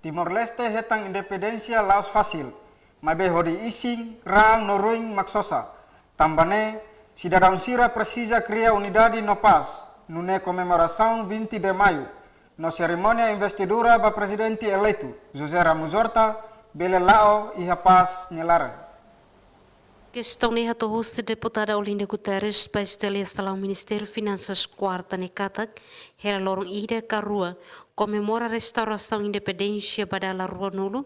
Timor-Leste hetang independensia laos fasil, mabe hodi ising, rang, noruing, maksosa. Tambane, cidadão sira precisa criar unidade no paz, nune comemoração 20 de maio, no cerimônia investidura ba presidente eleito, José Ramos Horta, bele lao e rapaz nelara. Questão ne hato host deputada Olinda Guterres para estabelecer o Ministério Finanças quarta ne katak, hera lorong ida karua, comemora a restauração independência badala rua nulo,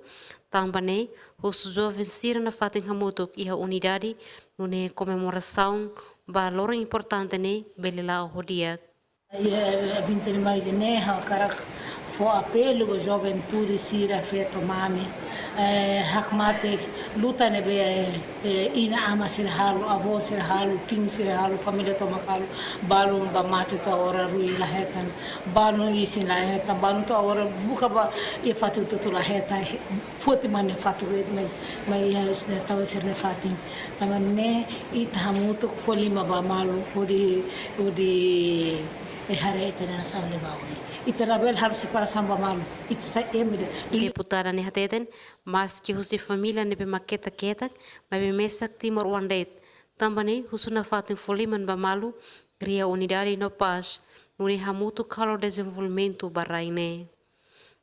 também os jovens sira na fatin hamutuk e a unidade nune comemoração ba lorong importante ne bele lao hodia. 20 de maio ne ha karak fo apelo a juventude sira feto mani hakmate luta ne be ina ama sirhalu avo sirhalu king sirhalu família tomakalu balun ba mate to ora rui la hetan balun isin la hetan balun to ora buka ba e fatu to la hetan foti mane fatu mai ne taw sirne fatin tamane ithamuto folima ba malu odi hare itena sanle bawe itena bel har separação ba malu itsa emre Deputada ne hateten mas que os de família ne be maqueta ketak mas be mesak timor wandet também husuna fatin foliman ba malu cria unidade no paz nune hamutu kalo desenvolvimento baraine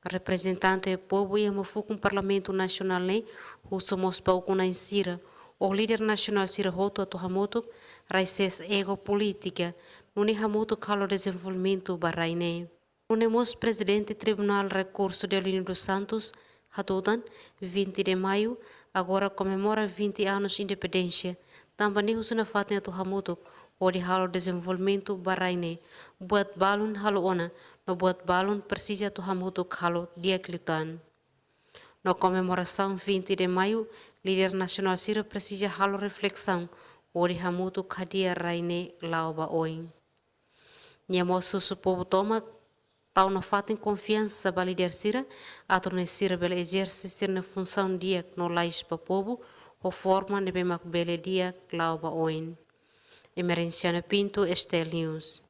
representante do povo e mafukum parlamento nacional ne husomos pauku na insira o líder nacional sira hoto to hamutu raises ego política nune hamutu kalo desenvolvimento baraine nune mos presidente tribunal recurso de Olinda dos Santos hatodan 20 de maio agora comemora 20 anos de independência também husuna fatnya to hamutu o de halo desenvolvimento baraine buat balun halo ona no buat balun precisa to hamutu halo dia klitan no comemoração 20 de maio líder nacional sira precisa halo reflexão o de hamutu kadia raine lauba oin Nhamo susu povo toma tau na fatem confiança ba líder sira ato ne sira bela exerce sir na função dia no lais pa povo o forma ne be mak bele dia lauba oin Emerenciana Pinto, Estel News.